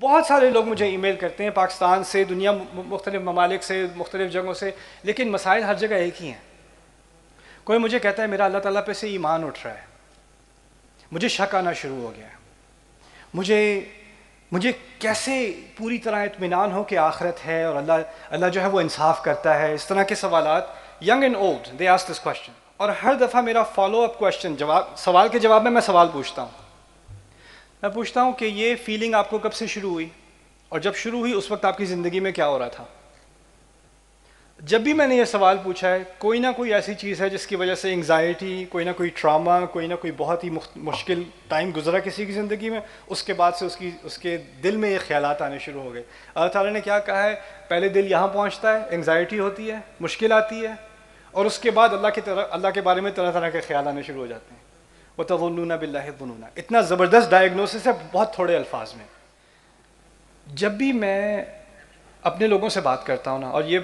بہت سارے لوگ مجھے ای میل کرتے ہیں پاکستان سے، دنیا مختلف ممالک سے، مختلف جگہوں سے، لیکن مسائل ہر جگہ ایک ہی ہیں. کوئی مجھے کہتا ہے میرا اللہ تعالیٰ پہ سے ایمان اٹھ رہا ہے، مجھے شک آنا شروع ہو گیا ہے، مجھے کیسے پوری طرح اطمینان ہو کہ آخرت ہے اور اللہ جو ہے وہ انصاف کرتا ہے. اس طرح کے سوالات، young and old they ask this question. اور ہر دفعہ میرا فالو اپ کوشچن، سوال کے جواب میں سوال پوچھتا ہوں. میں پوچھتا ہوں کہ یہ فیلنگ آپ کو کب سے شروع ہوئی، اور جب شروع ہوئی اس وقت آپ کی زندگی میں کیا ہو رہا تھا. جب بھی میں نے یہ سوال پوچھا ہے، کوئی نہ کوئی ایسی چیز ہے جس کی وجہ سے انگزائٹی، کوئی نہ کوئی ٹراما، کوئی نہ کوئی بہت ہی مشکل ٹائم گزرا کسی کی زندگی میں، اس کے بعد سے اس کے دل میں یہ خیالات آنے شروع ہو گئے. اللہ تعالیٰ نے کیا کہا ہے، پہلے دل یہاں پہنچتا ہے، انگزائٹی ہوتی ہے، مشکل آتی ہے، اور اس کے بعد اللہ کے بارے میں طرح طرح کے خیال آنے شروع ہو جاتے ہیں. وَتَظُنُّونَ بِاللَّهِ الظُّنُونَ. اتنا زبردست ڈائگنوسس ہے بہت تھوڑے الفاظ میں. جب بھی میں اپنے لوگوں سے بات کرتا ہوں نا، اور یہ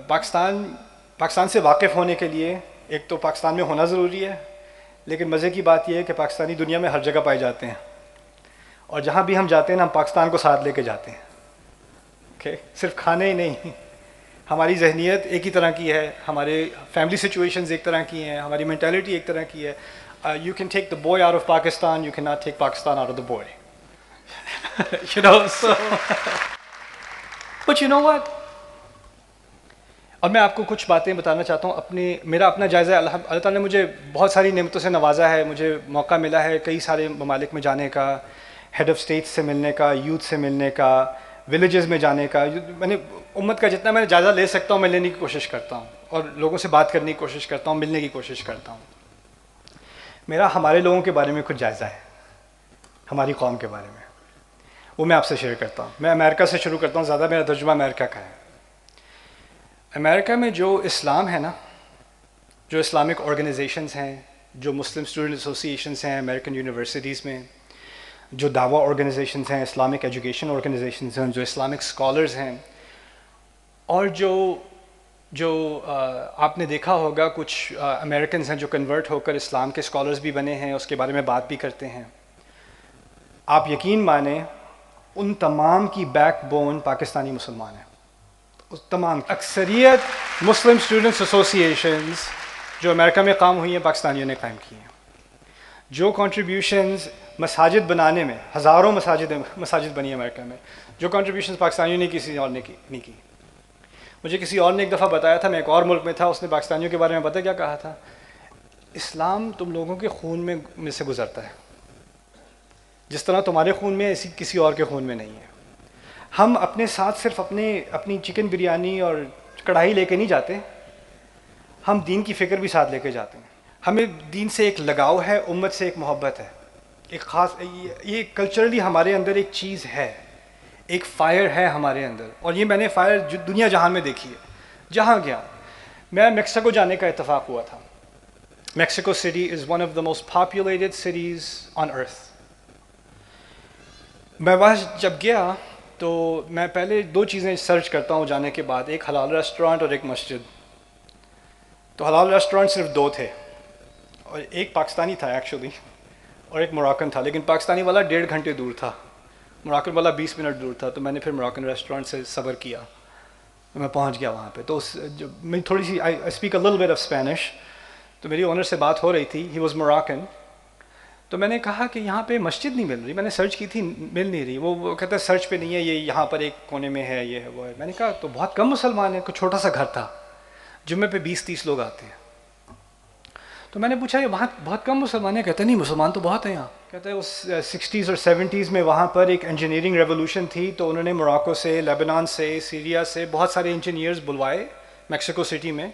پاکستان سے واقف ہونے کے لیے ایک تو پاکستان میں ہونا ضروری ہے، لیکن مزے کی بات یہ ہے کہ پاکستانی دنیا میں ہر جگہ پائے جاتے ہیں، اور جہاں بھی ہم جاتے ہیں نا ہم پاکستان کو ساتھ لے کے جاتے ہیں. صرف کھانے ہی نہیں، ہماری ذہنیت ایک ہی طرح کی ہے، ہمارے فیملی سچویشنز ایک طرح کی ہیں، ہماری مینٹیلٹی ایک طرح کی ہے. You can take the boy out of Pakistan, you cannot take Pakistan out of the boy. So but you know what, اب میں آپ کو کچھ باتیں بتانا چاہتا ہوں. میرا اپنا جائزہ اللہ تعالیٰ نے مجھے بہت ساری نعمتوں سے نوازا ہے. مجھے موقع ملا ہے کئی سارے ممالک میں جانے کا، ہیڈ آف اسٹیٹ سے ملنے کا، یوتھ سے ملنے کا، ولیجز میں جانے کا. میں نے امت کا جتنا میں جائزہ لے سکتا ہوں میں لینے کی کوشش کرتا ہوں، اور لوگوں سے بات کرنے کی کوشش کرتا ہوں، ملنے کی کوشش کرتا ہوں. میرا ہمارے لوگوں کے بارے میں کچھ جائزہ ہے، ہماری قوم کے بارے میں، وہ میں آپ سے شیئر کرتا ہوں. میں امریکہ سے شروع کرتا ہوں، زیادہ میرا ترجمہ امریکہ کا ہے. امریکہ میں جو اسلام ہے نا، جو اسلامک آرگنائزیشنز ہیں، جو مسلم اسٹوڈنٹ ایسوسیشنز ہیں امریکن یونیورسٹیز میں، جو دعویٰ آرگنائزیشنز ہیں، اسلامک ایجوکیشن آرگنائزیشنز ہیں، جو اسلامک اسکالرز ہیں، اور جو آپ نے دیکھا ہوگا کچھ امریکنز ہیں جو کنورٹ ہو کر اسلام کے اسکالرز بھی بنے ہیں، اس کے بارے میں بات بھی کرتے ہیں. آپ یقین مانیں ان تمام کی بیک بون پاکستانی مسلمان ہیں. اس تمام اکثریت مسلم اسٹوڈنٹس ایسوسیشنز جو امریکہ میں قائم ہوئی ہیں پاکستانیوں نے قائم کی ہیں. جو کنٹریبیوشنز مساجد بنانے میں، ہزاروں مساجد بنی امریکہ میں، جو کنٹریبیوشنز پاکستانیوں نے کسی اور نے نہیں کی. مجھے کسی اور نے ایک دفعہ بتایا تھا، میں ایک اور ملک میں تھا، اس نے پاکستانیوں کے بارے میں پتہ کیا کہا تھا، اسلام تم لوگوں کے خون میں سے گزرتا ہے، جس طرح تمہارے خون میں ایسی کسی اور کے خون میں نہیں ہے. ہم اپنے ساتھ صرف اپنی چکن بریانی اور کڑھائی لے کے نہیں جاتے، ہم دین کی فکر بھی ساتھ لے کے جاتے ہیں. ہمیں دین سے ایک لگاؤ ہے، امت سے ایک محبت ہے، ایک خاص، یہ کلچرلی ہمارے اندر ایک چیز ہے، ایک فائر ہے ہمارے اندر. اور یہ میں نے فائر دنیا جہان میں دیکھی ہے. جہاں گیا میں میکسیکو جانے کا اتفاق ہوا تھا. Mexico City is one of the most populated cities on earth. میں وہاں جب گیا تو میں پہلے دو چیزیں سرچ کرتا ہوں جانے کے بعد، ایک حلال ریسٹورانٹ اور ایک مسجد. تو حلال ریسٹورانٹ صرف دو تھے، اور ایک پاکستانی تھا ایکچولی اور ایک موراکن تھا، لیکن پاکستانی والا 1.5 گھنٹے دور تھا، موراکن والا 20 منٹ دور تھا. تو میں نے پھر موراکن ریسٹورانٹ سے صبر کیا، میں پہنچ گیا وہاں پہ. تو میں تھوڑی سی I speak a little bit of Spanish. تو میری اونر سے بات ہو رہی تھی، ہی واز موراکن. تو میں نے کہا کہ یہاں پہ مسجد نہیں مل رہی، میں نے سرچ کی تھی مل نہیں رہی. وہ کہتا ہے سرچ پہ نہیں ہے، یہ یہاں پر ایک کونے میں ہے، یہ ہے وہ ہے. میں نے کہا تو بہت کم مسلمان ہیں، کوئی چھوٹا سا گھر تھا، جمعے پہ 20-30 لوگ آتے ہیں. تو میں نے پوچھا یہ وہاں بہت کم مسلمان ہیں؟ کہتے نہیں مسلمان تو بہت ہیں یہاں. کہتے ہیں اس 60s اور 70s میں وہاں پر ایک انجینئرنگ ریولوشن تھی، تو انہوں نے موراکو سے، لیبنان سے، سیریا سے بہت سارے انجینئرز بلوائے میکسیکو سٹی میں،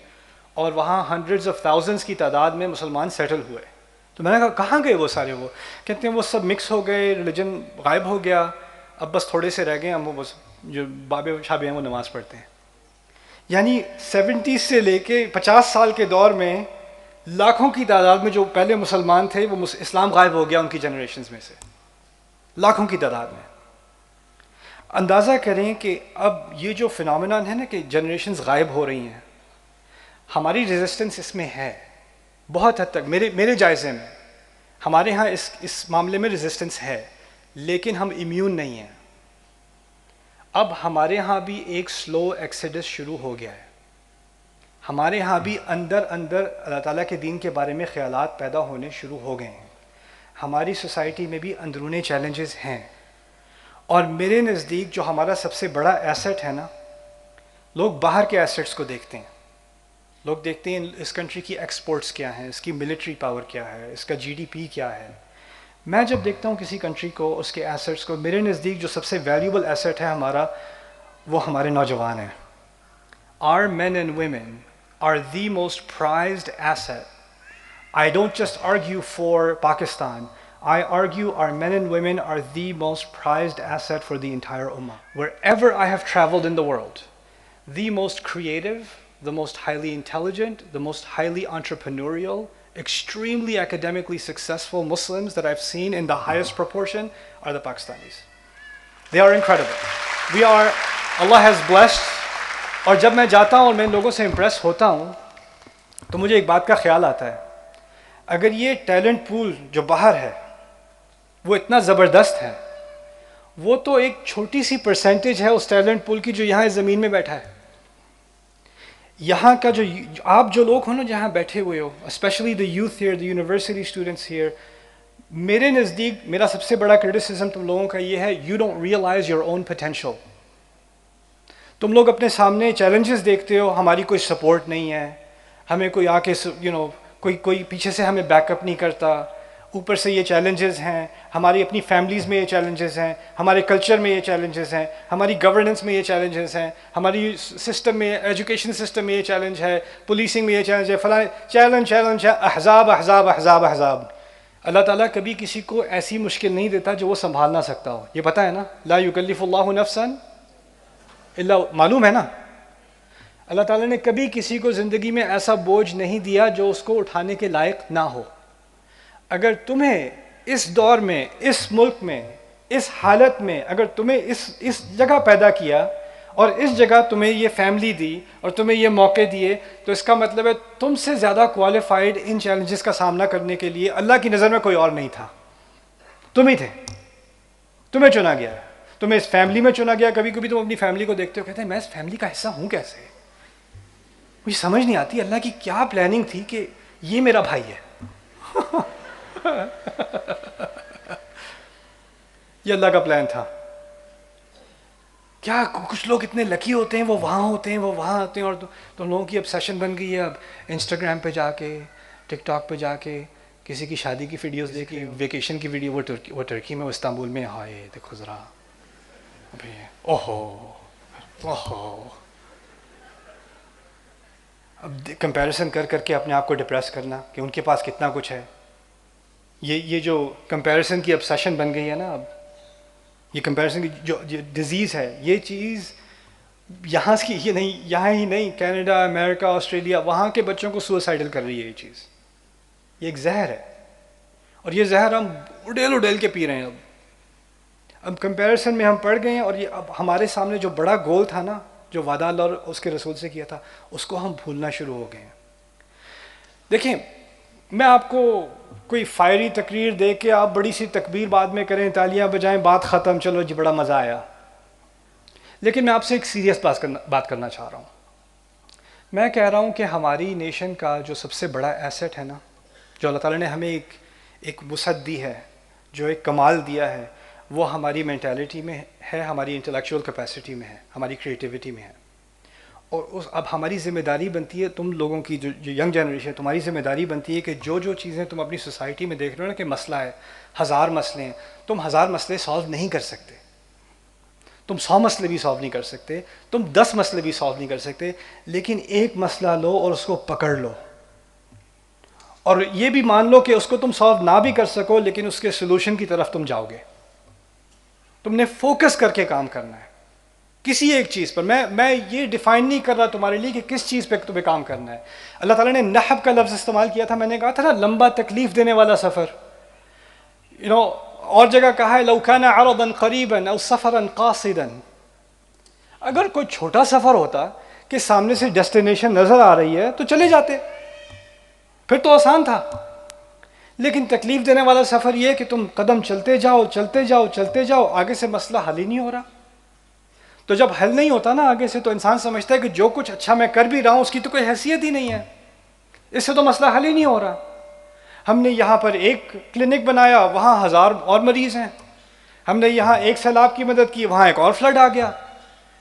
اور وہاں ہنڈریڈز آف تھاؤزنڈس کی تعداد میں مسلمان سیٹل ہوئے. تو میں نے کہا کہاں گئے وہ سارے؟ وہ کہتے ہیں وہ سب مکس ہو گئے، ریلیجن غائب ہو گیا، اب بس تھوڑے سے رہ گئے، ہم وہ بس جو بابے شابے ہیں وہ نماز پڑھتے ہیں. یعنی 70 سے لے کے 50 سال کے دور میں لاکھوں کی تعداد میں جو پہلے مسلمان تھے وہ اسلام غائب ہو گیا ان کی جنریشنز میں سے، لاکھوں کی تعداد میں. اندازہ کریں کہ اب یہ جو فنامنان ہے نا کہ جنریشنز غائب ہو رہی ہیں، ہماری ریزسٹنس اس میں ہے بہت حد تک. میرے جائزے میں ہمارے ہاں اس معاملے میں ریزسٹنس ہے، لیکن ہم امیون نہیں ہیں. اب ہمارے ہاں بھی ایک سلو ایکسیڈس شروع ہو گیا ہے. ہمارے ہاں بھی اندر اندر اللہ تعالیٰ کے دین کے بارے میں خیالات پیدا ہونے شروع ہو گئے ہیں. ہماری سوسائٹی میں بھی اندرونی چیلنجز ہیں. اور میرے نزدیک جو ہمارا سب سے بڑا ایسٹ ہے نا، لوگ باہر کے ایسٹس کو دیکھتے ہیں. لوگ دیکھتے ہیں اس کنٹری کی ایکسپورٹس کیا ہیں، اس کی ملٹری پاور کیا ہے، اس کا جی ڈی پی کیا ہے. میں جب دیکھتا ہوں کسی کنٹری کو، اس کے ایسٹس کو، میرے نزدیک جو سب سے ویلیوبل ایسٹ ہے ہمارا، وہ ہمارے نوجوان ہیں. Our men and women are the most prized asset. I don't just argue for Pakistan. I argue our men and women are the most prized asset for the entire Ummah. Wherever I have traveled in the world, the most creative, the most highly intelligent, the most highly entrepreneurial, extremely academically successful Muslims that I've seen in the highest proportion are the Pakistanis. They are incredible. Allah has blessed. اور جب میں جاتا ہوں اور میں ان لوگوں سے impress ہوتا ہوں تو مجھے ایک بات کا خیال آتا ہے، اگر یہ ٹیلنٹ پول جو باہر ہے وہ اتنا زبردست ہے، وہ تو ایک چھوٹی سی پرسنٹیج ہے اس ٹیلنٹ پول کی جو یہاں اس زمین میں بیٹھا ہے. یہاں کا جو آپ جو لوگ ہو نا جہاں بیٹھے ہوئے ہو، especially the youth here, the university students here, میرے نزدیک میرا سب سے بڑا کرٹیسزم تم لوگوں کا یہ ہے، you don't realise your own potential. تم لوگ اپنے سامنے چیلنجز دیکھتے ہو، ہماری کوئی سپورٹ نہیں ہے، ہمیں کوئی آ کے کوئی پیچھے سے ہمیں بیک اپ نہیں کرتا، اوپر سے یہ چیلنجز ہیں، ہماری اپنی فیملیز میں یہ چیلنجز ہیں، ہمارے کلچر میں یہ چیلنجز ہیں، ہماری گورننس میں یہ چیلنجز ہیں، ہماری سسٹم میں، ایجوکیشن سسٹم میں یہ چیلنج ہے، پولیسنگ میں یہ چیلنج ہے، فلاں چیلنج ہے، احزاب احزاب احزاب احزاب. اللہ تعالیٰ کبھی کسی کو ایسی مشکل نہیں دیتا جو وہ سنبھال نہ سکتا ہو. یہ پتہ ہے نا، لا یکلف اللہ نفسا الا، معلوم ہے نا. اللہ تعالیٰ نے کبھی کسی کو زندگی میں ایسا بوجھ نہیں دیا جو اس کو اٹھانے کے لائق نہ ہو. اگر تمہیں اس دور میں، اس ملک میں، اس حالت میں، اگر تمہیں اس جگہ پیدا کیا اور اس جگہ تمہیں یہ فیملی دی اور تمہیں یہ موقع دیے، تو اس کا مطلب ہے تم سے زیادہ کوالیفائڈ ان چیلنجز کا سامنا کرنے کے لیے اللہ کی نظر میں کوئی اور نہیں تھا. تم ہی تھے، تمہیں چنا گیا ہے. تمہیں اس فیملی میں چنا گیا. کبھی کبھی تم اپنی فیملی کو دیکھتے ہو، کہتے ہیں میں اس فیملی کا حصہ ہوں کیسے؟ مجھے سمجھ نہیں آتی اللہ کی کیا پلاننگ تھی کہ یہ میرا بھائی ہے. یہ اللہ کا پلان تھا. کیا کچھ لوگ اتنے لکی ہوتے ہیں، وہ وہاں ہوتے ہیں، وہ وہاں ہوتے ہیں، اور تم لوگوں کی اب سیشن بن گئی ہے اب انسٹاگرام پہ جا کے، ٹک ٹاک پہ جا کے کسی کی شادی کی ویڈیوز دیکھی، ویکیشن کی ویڈیو، وہ ٹرکی میں، وہ استنبول میں، ہائے دیکھو ذرا، اوہو اوہو. اب کمپیریزن کر کر کے اپنے آپ کو ڈپریس کرنا کہ ان کے پاس کتنا کچھ ہے. یہ جو کمپیریزن کی ابسیشن بن گئی ہے نا، اب یہ کمپیریزن کی جو ڈیزیز ہے، یہ چیز یہاں کی یہ نہیں، یہاں ہی نہیں، کینیڈا، امریکہ، آسٹریلیا، وہاں کے بچوں کو سوسائڈل کر رہی ہے یہ چیز. یہ ایک زہر ہے، اور یہ زہر ہم اڈیل اڈیل کے پی رہے ہیں. اب کمپیریزن میں ہم پڑ گئے ہیں، اور یہ اب ہمارے سامنے جو بڑا گول تھا نا، جو وعدہ اللہ اور اس کے رسول سے کیا تھا، اس کو ہم بھولنا شروع ہو گئے ہیں. دیکھیں، میں آپ کو کوئی فائری تقریر دے کے آپ بڑی سی تکبیر بعد میں کریں، تالیاں بجائیں، بات ختم، چلو جی بڑا مزہ آیا. لیکن میں آپ سے ایک سیریس بات کرنا چاہ رہا ہوں. میں کہہ رہا ہوں کہ ہماری نیشن کا جو سب سے بڑا ایسٹ ہے نا، جو اللہ تعالیٰ نے ہمیں ایک وسعت دی ہے، جو ایک کمال دیا ہے، وہ ہماری مینٹیلٹی میں ہے، ہماری انٹلیکچوئل کیپیسٹی میں ہے، ہماری کریٹیوٹی میں ہے. اور اب ہماری ذمہ داری بنتی ہے، تم لوگوں کی جو ینگ جنریشن ہے، تمہاری ذمہ داری بنتی ہے کہ جو چیزیں تم اپنی سوسائٹی میں دیکھ رہے ہو نا کہ مسئلہ ہے، 1000 مسئلے ہیں، تم 1000 مسئلے سالو نہیں کر سکتے، تم 100 مسئلے بھی سالو نہیں کر سکتے، تم 10 مسئلے بھی سالو نہیں کر سکتے، لیکن ایک مسئلہ لو اور اس کو پکڑ لو، اور یہ بھی مان لو کہ اس کو تم سالو نہ بھی کر سکو، لیکن اس کے سلوشن کی طرف تم جاؤ گے. تم نے فوکس کر کے کام کرنا ہے کسی ایک چیز پر. میں یہ ڈیفائن نہیں کر رہا تمہارے لیے کہ کس چیز پہ تمہیں کام کرنا ہے. اللہ تعالیٰ نے نحب کا لفظ استعمال کیا تھا، میں نے کہا تھا نا لمبا تکلیف دینے والا سفر. اور جگہ کہا ہے لو کان عرضا قریبا او سفرا قاصدا. اگر کوئی چھوٹا سفر ہوتا کہ سامنے سے ڈیسٹینیشن نظر آ رہی ہے تو چلے جاتے، پھر تو آسان تھا. لیکن تکلیف دینے والا سفر یہ کہ تم قدم چلتے جاؤ چلتے جاؤ چلتے جاؤ، آگے سے مسئلہ حل ہی نہیں ہو رہا. तो जब हल नहीं होता ना आगे से, तो इंसान समझता है कि जो कुछ अच्छा मैं कर भी रहा हूँ उसकी तो कोई हैसियत ही नहीं है, इससे तो मसला हल ही नहीं हो रहा। हमने यहाँ पर एक क्लिनिक बनाया, वहाँ 1000 और मरीज़ हैं। हमने यहाँ एक सैलाब की मदद की, वहाँ एक और फ्लड आ गया।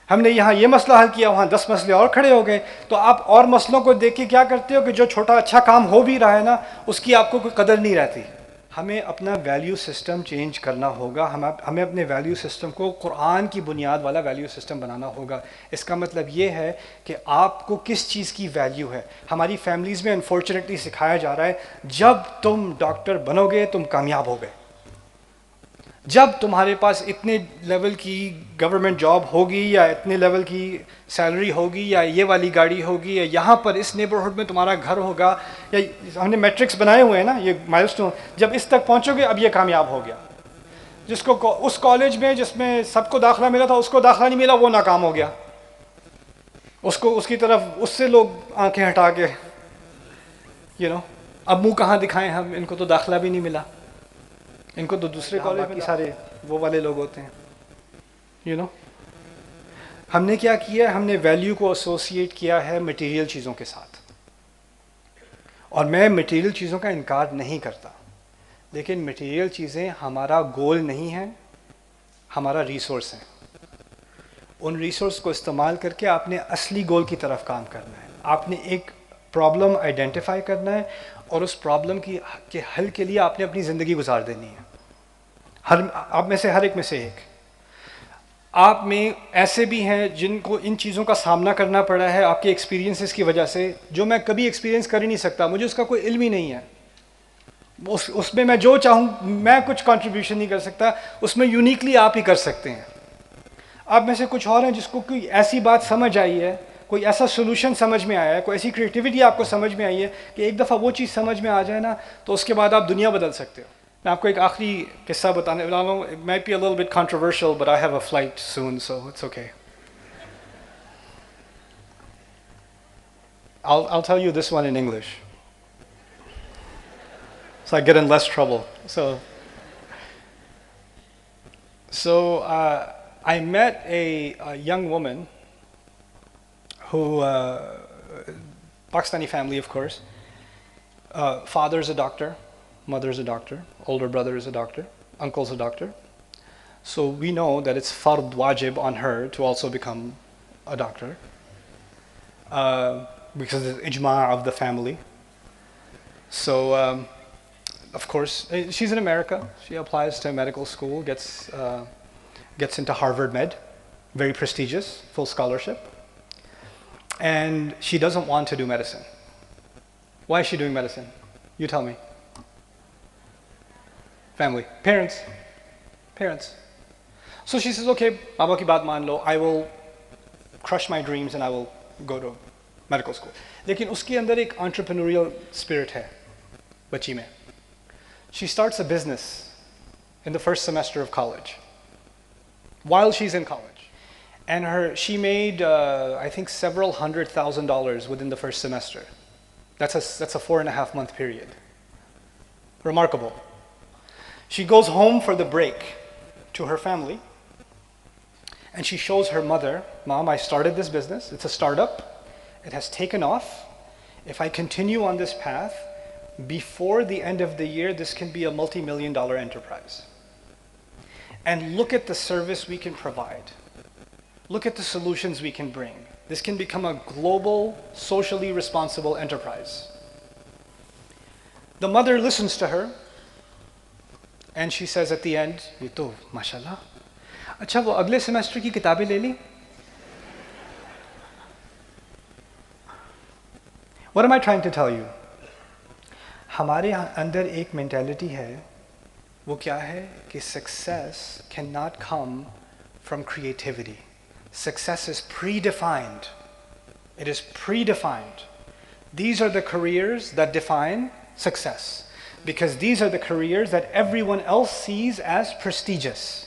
हमने यहाँ ये मसला हल किया, वहाँ 10 मसले और खड़े हो गए। तो आप और मसलों को देख के क्या करते हो कि जो छोटा अच्छा काम हो भी रहा है ना, उसकी आपको कोई कदर नहीं रहती। हमें अपना वैल्यू सिस्टम चेंज करना होगा। हमें अपने वैल्यू सिस्टम को कुरान की बुनियाद वाला वैल्यू सिस्टम बनाना होगा। इसका मतलब ये है कि आपको किस चीज़ की वैल्यू है। हमारी फैमिलीज़ में अनफॉर्चुनेटली सिखाया जा रहा है, जब तुम डॉक्टर बनोगे तुम कामयाब हो गए, जब तुम्हारे पास इतने लेवल की गवर्नमेंट जॉब होगी या इतने लेवल की सैलरी होगी या ये वाली गाड़ी होगी या यहाँ पर इस नेबरहुड में तुम्हारा घर होगा, या हमने मैट्रिक्स बनाए हुए हैं ना, ये माइलस्टोन, जब इस तक पहुँचोगे अब ये कामयाब हो गया। जिसको उस कॉलेज में जिसमें सबको दाखिला मिला था उसको दाखिला नहीं मिला, वो नाकाम हो गया। उसको उसकी तरफ उससे लोग आंखें हटा के अब मुँह कहाँ दिखाएं हम, इनको तो दाखिला भी नहीं मिला, इनको तो दूसरे कॉलेज में सारे वो वाले लोग होते हैं। हमने क्या किया, हमने वैल्यू को एसोसिएट किया है मटेरियल चीज़ों के साथ। और मैं मटेरियल चीज़ों का इनकार नहीं करता, लेकिन मटेरियल चीज़ें हमारा गोल नहीं है, हमारा रिसोर्स है। उन रिसोर्स को इस्तेमाल करके आपने असली गोल की तरफ काम करना है। आपने एक प्रॉब्लम आइडेंटिफाई करना है और उस प्रॉब्लम के हल के लिए आपने अपनी ज़िंदगी गुजार देनी है। आप में से हर एक में से एक आप में ऐसे भी हैं जिनको इन चीज़ों का सामना करना पड़ा है आपके एक्सपीरियंसेस की वजह से, जो मैं कभी एक्सपीरियंस कर ही नहीं सकता, मुझे उसका कोई इल्म ही नहीं है। उसमें मैं जो चाहूँ मैं कुछ कंट्रीब्यूशन नहीं कर सकता, उसमें यूनिकली आप ही कर सकते हैं। आप में से कुछ और हैं जिसको कोई ऐसी बात समझ आई है, कोई ऐसा सोल्यूशन समझ में आया है, कोई ऐसी क्रिएटिविटी आपको समझ में आई है कि एक दफ़ा वो चीज़ समझ में आ जाए ना, तो उसके बाद आप दुनिया बदल सकते हो। मैं आपको एक आखिरी किस्सा बताने वाला हूँ। It might be a little bit controversial, but I have a flight soon, so it's okay. I'll tell you this one in English, so I get in less trouble. So I met a young woman who, Pakistani family, of course. Father's a doctor. Mother's a doctor, older brother is a doctor, uncle's a doctor. So we know that it's fard wajib on her to also become a doctor because it's ijma' of the family. So of course, she's in America. She applies to medical school, gets into Harvard Med, very prestigious, full scholarship. And she doesn't want to do medicine. Why is she doing medicine? You tell me. Family, parents. So she says, okay, Baba ki baat maan lo, I will crush my dreams and I will go to medical school. लेकिन उसके अंदर एक entrepreneurial spirit है बच्ची में. She starts a business in the first semester of college, while she's in college. And she made, I think, several $100,000 within the first semester. That's a 4.5 month period. Remarkable. She goes home for the break to her family, and she shows her mother, Mom, I started this business. It's a startup. It has taken off. If I continue on this path, before the end of the year, this can be a multi-million-dollar enterprise. And look at the service we can provide. Look at the solutions we can bring. This can become a global, socially responsible enterprise. The mother listens to her, and she says at the end, ये तो माशाल्लाह, अच्छा वो अगले semester की किताबें ले ली? What am I trying to tell you? हमारे अंदर एक mentality है, वो क्या है कि success cannot come from creativity. Success is predefined. It is predefined. These are the careers that define success, because these are the careers that everyone else sees as prestigious.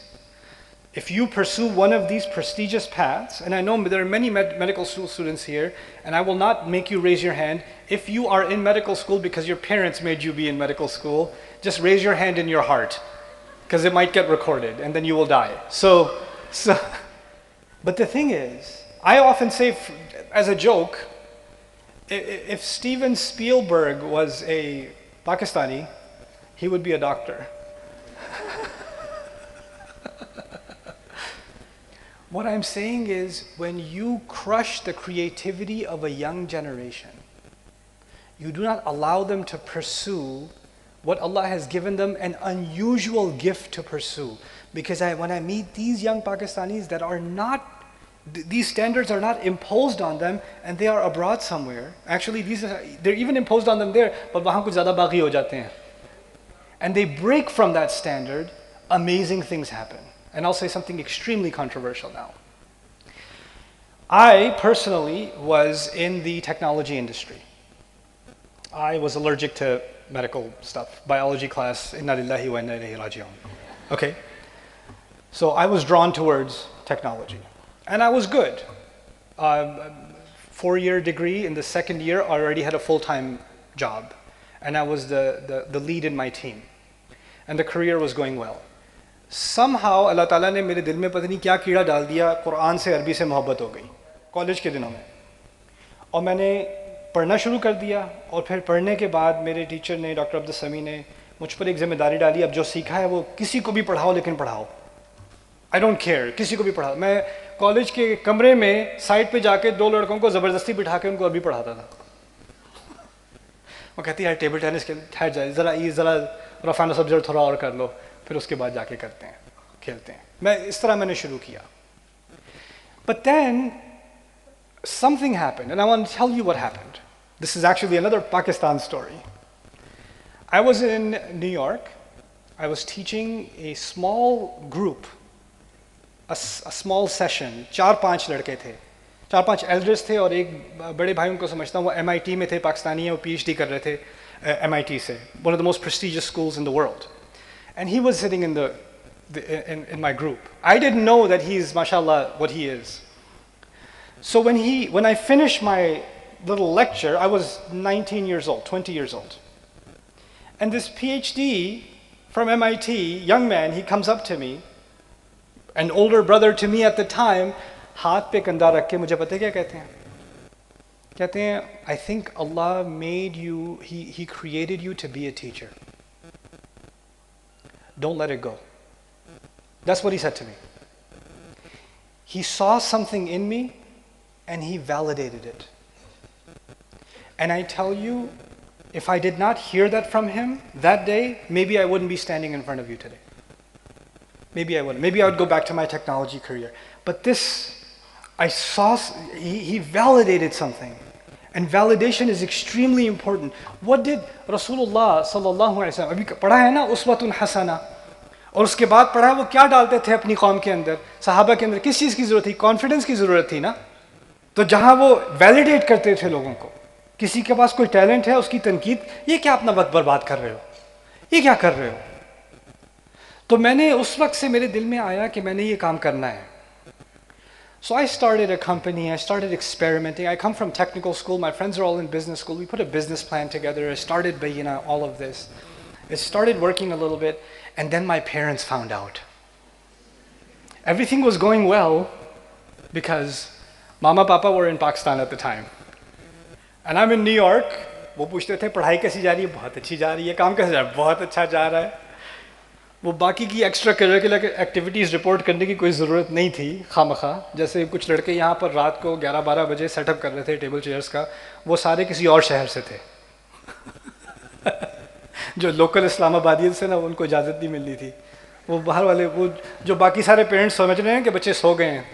If you pursue one of these prestigious paths, and I know there are many medical school students here, and I will not make you raise your hand. If you are in medical school because your parents made you be in medical school, just raise your hand in your heart, because it might get recorded, and then you will die. So But the thing is, I often say as a joke, if Steven Spielberg was a Pakistani, he would be a doctor. What I'm saying is, when you crush the creativity of a young generation, you do not allow them to pursue what Allah has given them an unusual gift to pursue. Because when I meet these young Pakistanis that are not, these standards are not imposed on them, and they are abroad somewhere. Actually, they're even imposed on them there, but wahan kuch zyada baghi ho jate hain. And they break from that standard, amazing things happen. And I'll say something extremely controversial now. I personally was in the technology industry. I was allergic to medical stuff, biology class, inna lillahi wa inna ilayhi raji'un. Okay? So I was drawn towards technology. And I was good. 4-year degree. In the second year, I already had a full-time job. And I was the lead in my team. And the career was going well. Somehow, Allah Ta'ala ने मेरे दिल में पता नहीं क्या कीड़ा डाल दिया, कुरान से अरबी से मोहब्बत हो गई कॉलेज के दिनों में, और मैंने पढ़ना शुरू कर दिया. और फिर पढ़ने के बाद मेरे टीचर ने, डॉक्टर अब्दुल समी ने, मुझ पर एक जिम्मेदारी डाली, अब जो सीखा है वो किसी को भी पढ़ाओ, लेकिन पढ़ाओ. आई डोंट केयर, किसी को भी पढ़ाओ. मैं कॉलेज के कमरे में साइड पे जाके 2 लड़कों को ज़बरदस्ती बिठा के उनको अरबी पढ़ाता था. वो कहती है यार टेबल टेनिस के ठहर जाए, ज़रा रफ़ाना सब्जेक्ट थोड़ा और कर लो, फिर उसके बाद जाके करते हैं, खेलते हैं. मैं इस तरह मैंने शुरू किया. But then something happened, and I want to tell you what happened. This is actually another Pakistan story. I was in New York. I was teaching a small group, a small session. 4-5 लड़के थे, 4-5 elders थे, और एक बड़े भाई उनको समझता हूँ, वो MIT में थे, पाकिस्तानी है, वो PhD कर रहे थे MIT से, one of the most prestigious schools in the world. And he was sitting in my group. I didn't know that he's, mashallah, what he is. So when I finished my little lecture, I was 19 years old, 20 years old. And this PhD from MIT, young man, he comes up to me, an older brother to me at the time, हाथ पे कंधा रख के मुझे पता है क्या कहते हैं? कहते हैं, I think Allah made you, He created you to be a teacher. Don't let it go. That's what he said to me. He saw something in me and he validated it. And I tell you, if I did not hear that from him that day, maybe I wouldn't be standing in front of you today. Maybe I wouldn't. Maybe I would go back to my technology career. But this, I saw, he validated something. And validation is extremely important. What did Rasulullah sallallahu alaihi wasallam, अभी पढ़ा है ना, उसवतुन हसना, और उसके बाद पढ़ा वो क्या डालते थे अपनी कौम के अंदर, सहाबा के अंदर किस चीज़ की ज़रूरत थी? कॉन्फिडेंस की ज़रूरत थी ना. तो जहाँ वो वैलिडेट करते थे लोगों को, किसी के पास कोई टैलेंट है, उसकी तनकीद, ये क्या अपना वक्त बर्बाद कर रहे हो, ये क्या कर रहे हो. तो मैंने उस वक्त से मेरे दिल में आया कि मैंने ये काम करना है. So I started a company, I started experimenting. I come from technical school, my friends are all in business school. We put a business plan together. I started, all of this. It started working a little bit, and then my parents found out. Everything was going well because Mama Papa were in Pakistan at the time. And I'm in New York. वो पूछते थे पढ़ाई कैसी जा रही है? बहुत अच्छी जा रही है. काम कैसे जा रहा है? बहुत अच्छा जा रहा है. वो बाकी की एक्स्ट्रा करिकुलर एक्टिविटीज़ रिपोर्ट करने की कोई ज़रूरत नहीं थी खामखा. जैसे कुछ लड़के यहाँ पर रात को 11-12 बजे सेटअप कर रहे थे टेबल चेयर्स का, वो सारे किसी और शहर से थे. जो लोकल इस्लामाबादियत से ना, उनको इजाज़त नहीं मिलनी थी. वो बाहर वाले, वो जो बाकी सारे पेरेंट्स समझ रहे हैं कि बच्चे सो गए हैं,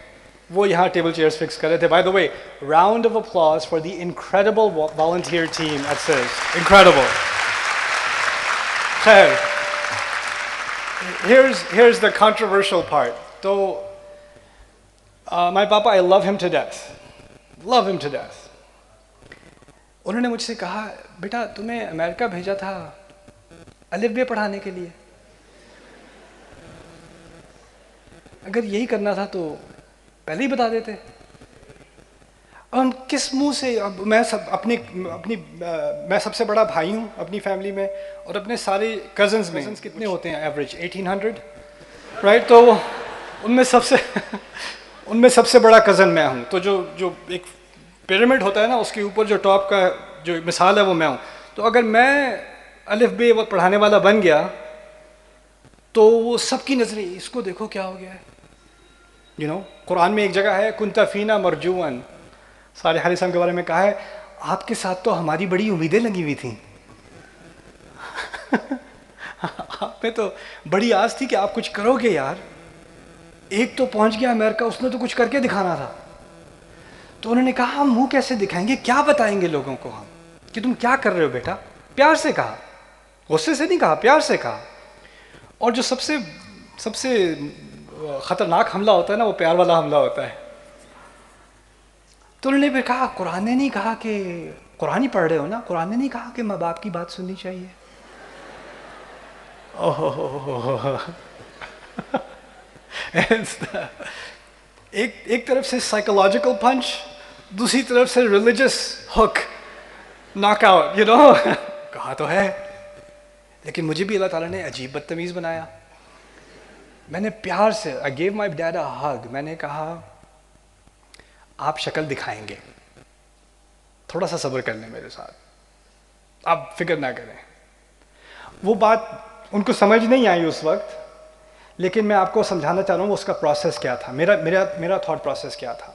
वो यहाँ टेबल चेयर्स फिक्स कर रहे थे. By the way, round of applause for the incredible volunteer team at CIS. Incredible. खैर, here's the controversial part. So, my papa, I love him to death. Love him to death. उन्होंने मुझसे कहा, बेटा तुम्हें America भेजा था अलिफ बे पढ़ाने के लिए. अगर यही करना था तो पहले ही बता देते. अब हम किस मुंह से, अब मैं सबसे बड़ा भाई हूँ अपनी फैमिली में, और अपने सारे कज़न्स में कितने होते हैं एवरेज 1800, राइट. तो उनमें सबसे उनमें सबसे बड़ा कज़न मैं हूँ। तो जो जो एक पिरामिड होता है ना, उसके ऊपर जो टॉप का जो मिसाल है वो मैं हूँ। तो अगर मैं अलिफ बे पढ़ाने वाला बन गया तो वो सबकी नज़रें, इसको देखो क्या हो गया है। कुरान में एक जगह है, कुंता फीना मरजूअन, सारे हारिसम के बारे में कहा है, आपके साथ तो हमारी बड़ी उम्मीदें लगी हुई थी। आप में तो बड़ी आस थी कि आप कुछ करोगे यार। एक तो पहुंच गया अमेरिका, उसने तो कुछ करके दिखाना था। तो उन्होंने कहा हम मुंह कैसे दिखाएंगे, क्या बताएंगे लोगों को हम कि तुम क्या कर रहे हो बेटा। प्यार से कहा, गुस्से से नहीं कहा, प्यार से कहा। और जो सबसे सबसे खतरनाक हमला होता है ना, वो प्यार वाला हमला होता है। तो उन्होंने फिर कहा कुरान ने नहीं कहा कि, कुरान ही पढ़ रहे हो ना, कुरान ने नहीं कहा कि माँ बाप की बात सुननी चाहिए। ओह एक तरफ से साइकोलॉजिकल पंच, दूसरी तरफ से रिलीजियस हुक, नॉकआउट, कहा तो है। लेकिन मुझे भी अल्लाह ताला ने अजीब बदतमीज़ बनाया। मैंने प्यार से, आई गेव माई डैड अ हग, मैंने कहा आप शक्ल दिखाएंगे, थोड़ा सा सब्र कर लें मेरे साथ, आप फिक्र ना करें। वो बात उनको समझ नहीं आई उस वक्त, लेकिन मैं आपको समझाना चाह रहा हूँ उसका प्रोसेस क्या था, मेरा थॉट प्रोसेस क्या था।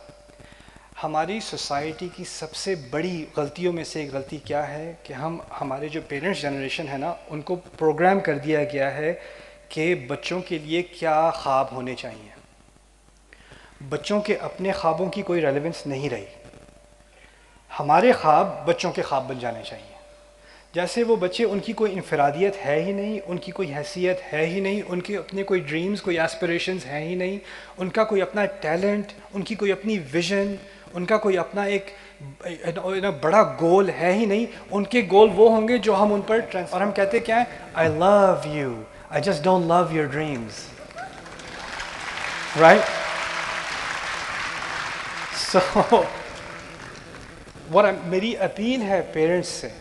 हमारी सोसाइटी की सबसे बड़ी गलतियों में से एक गलती क्या है कि हमारे जो पेरेंट्स जनरेशन है ना, उनको प्रोग्राम कर दिया गया है कि बच्चों के लिए क्या ख्वाब होने चाहिए। बच्चों के अपने ख्वाबों की कोई रेलेवेंस नहीं रही। हमारे ख्वाब बच्चों के ख्वाब बन जाने चाहिए। जैसे वो बच्चे, उनकी कोई इनफरादियत है ही नहीं, उनकी कोई हैसियत है ही नहीं, उनके अपने कोई ड्रीम्स, कोई एस्पिरेशंस हैं ही नहीं, उनका कोई अपना टैलेंट, उनकी कोई अपनी विजन, उनका कोई अपना एक बड़ा गोल है ही नहीं। उनके गोल वो होंगे जो हम उन पर और हम कहते क्या है, I love you, I just don't love your dreams, right? So मेरी अपील है पेरेंट्स से,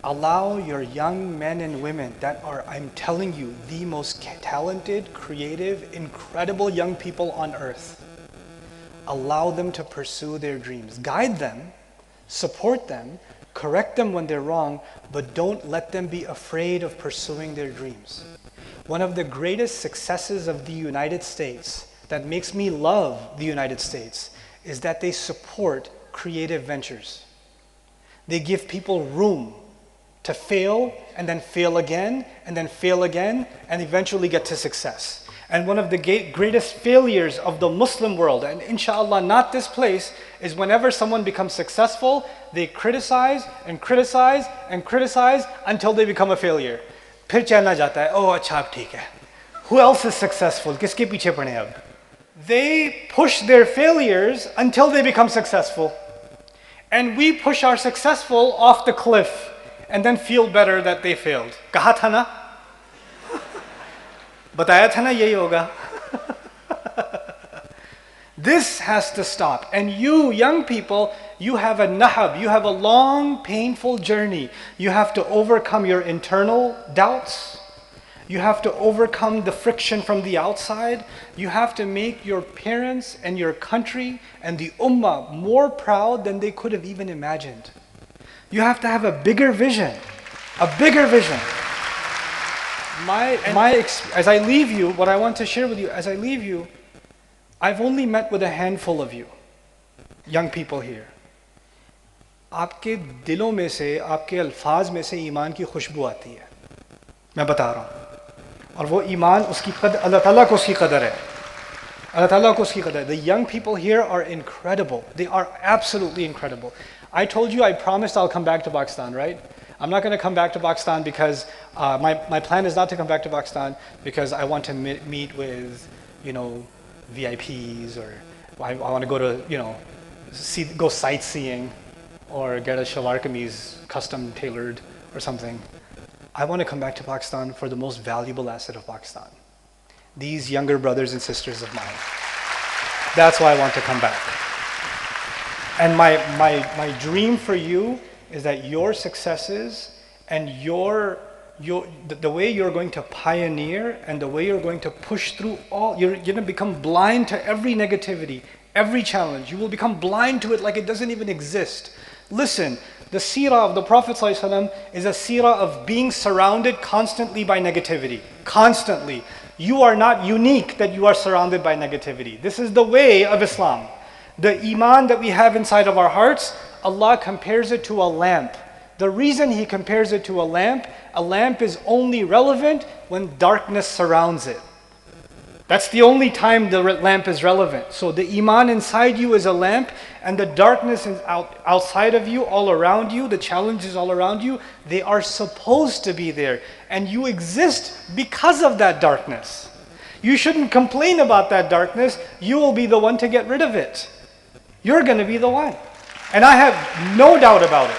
allow your young men and women that are, I'm telling you, the most talented, creative, incredible young people on earth. Allow them to pursue their dreams. Guide them, support them, correct them when they're wrong, but don't let them be afraid of pursuing their dreams. One of the greatest successes of the United States that makes me love the United States is that they support creative ventures. They give people room to fail and then fail again and then fail again and eventually get to success. And one of the greatest failures of the Muslim world, and inshallah not this place, is whenever someone becomes successful, they criticize and criticize and criticize until they become a failure. फिर चलना जाता है, ओह अच्छा अब ठीक है, who else is successful, किसके पीछे पड़े अब? They push their failures until they become successful, and we push our successful off the cliff and then feel better that they failed. कहा था ना, बताया था ना यही होगा. This has to stop. And you, young people, you have a nahab, you have a long, painful journey. You have to overcome your internal doubts. You have to overcome the friction from the outside. You have to make your parents and your country and the ummah more proud than they could have even imagined. You have to have a bigger vision, a bigger vision. As I leave you, what I want to share with you, as I leave you, I've only met with a handful of you, young people here. आपके दिलों में से, आपके अल्फाज में से ईमान की खुशबू आती है, मैं बता रहा हूँ. और वो ईमान, उसकी कदर, अल्लाह ताला को उसकी कदर है, अल्लाह ताला को उसकी कदर है. The young people here are incredible. They are absolutely incredible. I told you, I promised I'll come back to Pakistan, right? I'm not going to come back to Pakistan because my plan is not to come back to Pakistan because I want to meet with, VIPs, or I want to go to, go sightseeing or get a shalwar kameez custom tailored or something. I want to come back to Pakistan for the most valuable asset of Pakistan. These younger brothers and sisters of mine. That's why I want to come back. And my dream for you is that your successes and your the way you're going to pioneer and the way you're going to push through you're going to become blind to every negativity, every challenge. You will become blind to it like it doesn't even exist. Listen, the seerah of the Prophet ﷺ is a seerah of being surrounded constantly by negativity. Constantly. You are not unique that you are surrounded by negativity. This is the way of Islam. The iman that we have inside of our hearts, Allah compares it to a lamp. The reason He compares it to a lamp is only relevant when darkness surrounds it. That's the only time the lamp is relevant. So the iman inside you is a lamp, and the darkness is outside of you, all around you, the challenges all around you, they are supposed to be there. And you exist because of that darkness. You shouldn't complain about that darkness. You will be the one to get rid of it. You're going to be the one. And I have no doubt about it.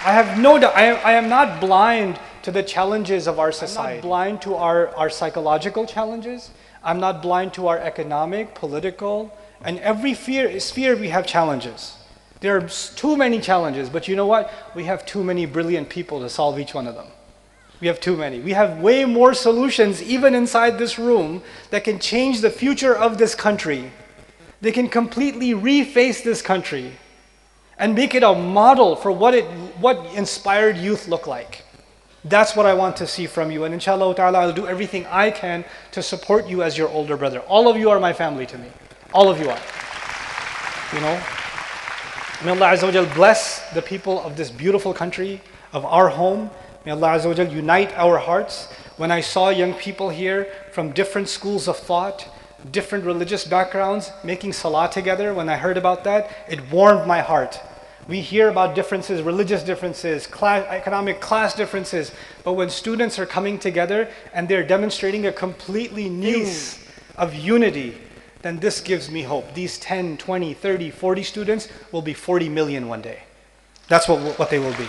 I have no doubt. I am not blind to the challenges of our society. I'm not blind to our psychological challenges. I'm not blind to our economic, political, and every sphere we have challenges. There are too many challenges, but you know what? We have too many brilliant people to solve each one of them. We have too many. We have way more solutions even inside this room that can change the future of this country. They can completely reface this country and make it a model for what inspired youth look like. That's what I want to see from you. And inshallah ta'ala, I'll do everything I can to support you as your older brother. All of you are my family to me. All of you are. You know? May Allah Azza wa Jal bless the people of this beautiful country, of our home. May Allah Azza wa Jal unite our hearts. When I saw young people here from different schools of thought, different religious backgrounds, making salah together, when I heard about that, it warmed my heart. We hear about differences, religious differences, economic class differences, but when students are coming together and they're demonstrating a completely new of unity, then this gives me hope. These 10, 20, 30, 40 students will be 40 million one day. That's what they will be.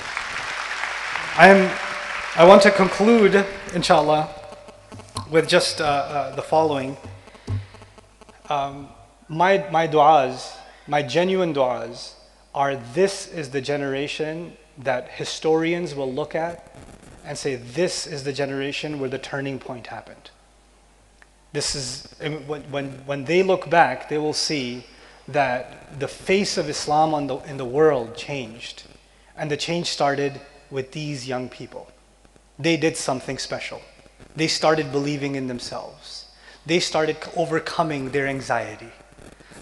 I want to conclude, inshallah, with just the following. My du'as, my genuine du'as, are this is the generation that historians will look at and say, this is the generation where the turning point happened. This is, when they look back, they will see that the face of Islam in the world changed. And the change started with these young people. They did something special. They started believing in themselves. They started overcoming their anxiety.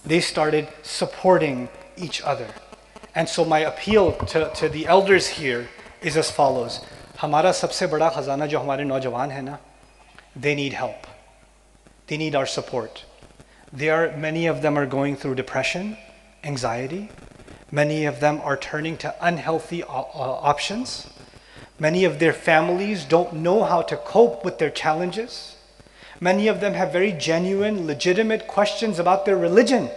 They started supporting each other. And so my appeal to the elders here is as follows. Hamara sabse bada khazana jo hamare naujawan hai na, they need help. They need our support. Many of them are going through depression, anxiety. Many of them are turning to unhealthy options. Many of their families don't know how to cope with their challenges. Many of them have very genuine, legitimate questions about their religion.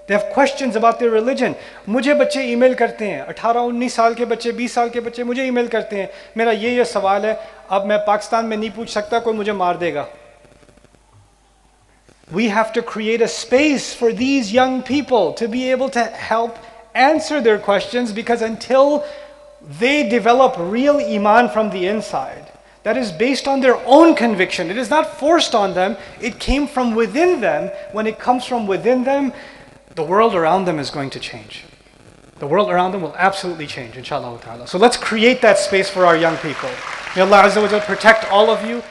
They have questions about their religion. मुझे बच्चे email करते हैं, 18-19 साल के बच्चे, 20 साल के बच्चे मुझे ईमेल करते हैं, मेरा ये सवाल है, अब मैं पाकिस्तान में नहीं पूछ सकता, कोई मुझे मार देगा. We have to create a space for these young people to be able to help answer their questions, because until they develop real iman from the inside, that is based on their own conviction. It is not forced on them. It came from within them. When it comes from within them, the world around them is going to change. The world around them will absolutely change, inshallah ta'ala. So let's create that space for our young people. May Allah Azza wa Jal protect all of you.